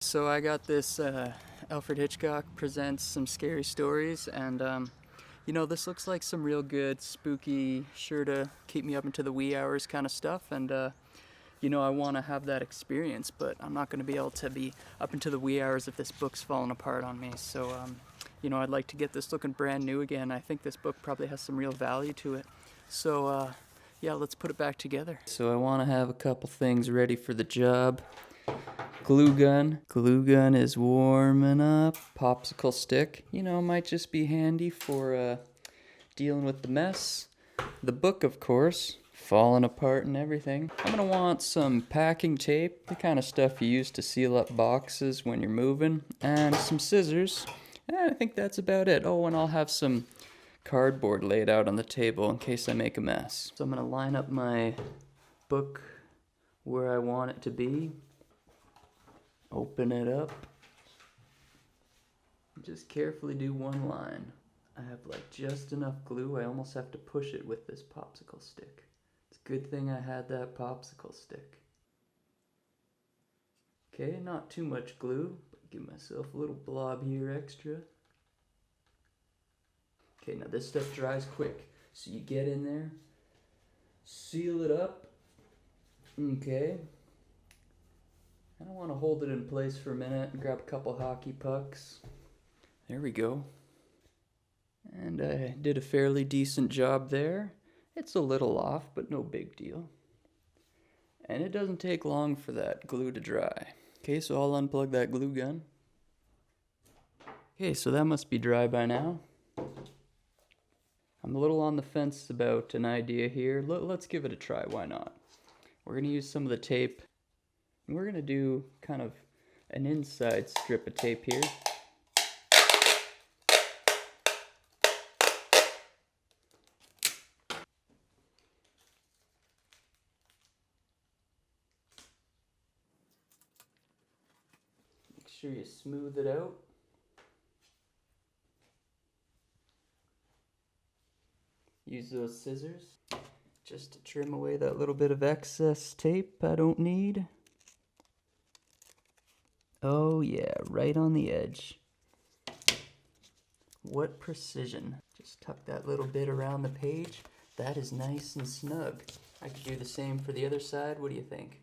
So I got this Alfred Hitchcock Presents Some Scary Stories, and this looks like some real good, spooky, sure to keep me up into the wee hours kind of stuff, and I want to have that experience, but I'm not going to be able to be up into the wee hours if this book's falling apart on me, so I'd like to get this looking brand new again. I think this book probably has some real value to it, so yeah, let's put it back together. So I want to have a couple things ready for the job. Glue gun. Glue gun is warming up. Popsicle stick. Might just be handy for dealing with the mess. The book, of course, falling apart and everything. I'm gonna want some packing tape, the kind of stuff you use to seal up boxes when you're moving, and some scissors. And I think that's about it. Oh, and I'll have some cardboard laid out on the table in case I make a mess. So I'm gonna line up my book where I want it to be. Open it up. Just carefully do one line. I have just enough glue. I almost have to push it with this popsicle stick. It's a good thing I had that popsicle stick. Okay, not too much glue, but give myself a little blob here extra. Okay, now this stuff dries quick. So you get in there, seal it up. Okay. I don't want to hold it in place for a minute and grab a couple hockey pucks. There we go. And I did a fairly decent job there. It's a little off, but no big deal. And it doesn't take long for that glue to dry. Okay, so I'll unplug that glue gun. Okay, so that must be dry by now. I'm a little on the fence about an idea here. Let's give it a try, why not? We're going to use some of the tape. And we're going to do kind of an inside strip of tape here. Make sure you smooth it out. Use those scissors just to trim away that little bit of excess tape I don't need. Oh yeah, right on the edge. What precision. Just tuck that little bit around the page. That is nice and snug. I could do the same for the other side. What do you think?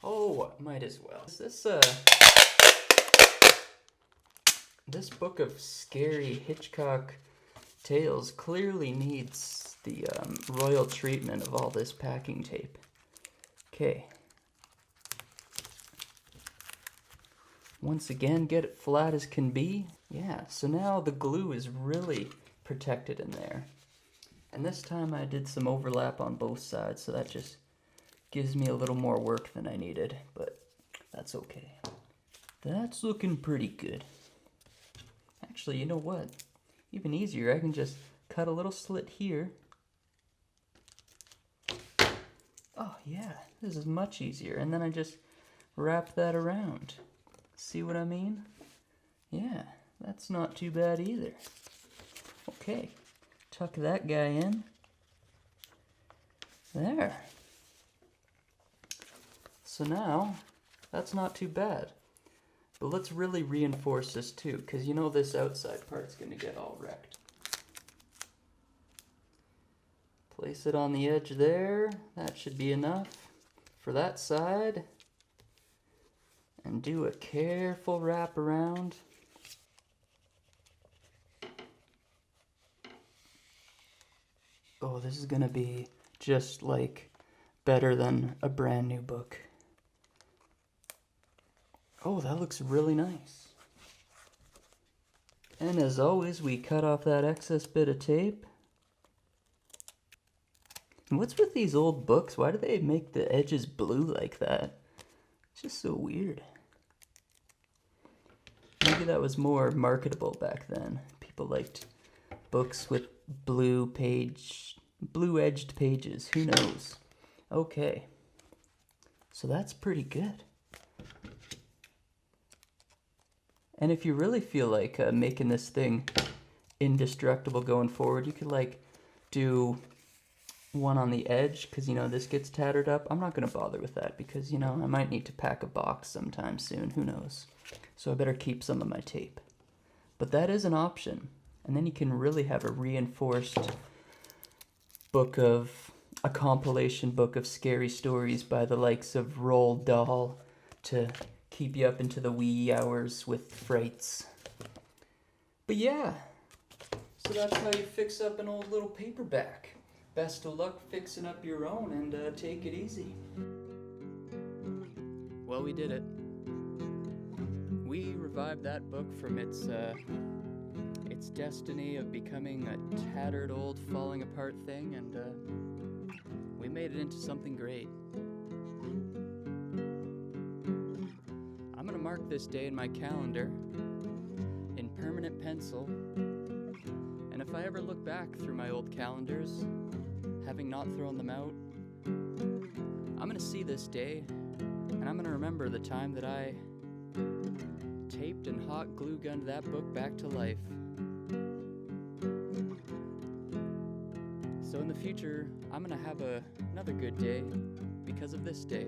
Oh, might as well. This book of scary Hitchcock tales clearly needs the royal treatment of all this packing tape. Okay. Once again, get it flat as can be. Yeah, so now the glue is really protected in there. And this time I did some overlap on both sides, so that just gives me a little more work than I needed, but that's okay. That's looking pretty good. Actually, you know what? Even easier, I can just cut a little slit here. Oh yeah, this is much easier. And then I just wrap that around. See what I mean? Yeah, that's not too bad either. Okay, tuck that guy in. There. So now, that's not too bad. But let's really reinforce this too, because this outside part's going to get all wrecked. Place it on the edge there. That should be enough for that side. And do a careful wrap around. Oh, this is gonna be just better than a brand new book. Oh, that looks really nice. And as always, we cut off that excess bit of tape. And what's with these old books? Why do they make the edges blue like that? It's just so weird. Maybe that was more marketable back then. People liked books with blue-edged pages. Who knows? Okay. So that's pretty good. And if you really feel like making this thing indestructible going forward, you could do one on the edge, because, this gets tattered up. I'm not going to bother with that because, I might need to pack a box sometime soon. Who knows? So I better keep some of my tape. But that is an option. And then you can really have a reinforced a compilation book of scary stories by the likes of Roald Dahl to keep you up into the wee hours with frights. But yeah, so that's how you fix up an old little paperback. Best of luck fixing up your own, and take it easy. Well, we did it. We revived that book from its destiny of becoming a tattered old falling apart thing, and we made it into something great. I'm gonna mark this day in my calendar in permanent pencil, and if I ever look back through my old calendars, having not thrown them out, I'm gonna see this day, and I'm gonna remember the time that I taped and hot glue gunned that book back to life. So in the future, I'm gonna have another good day because of this day.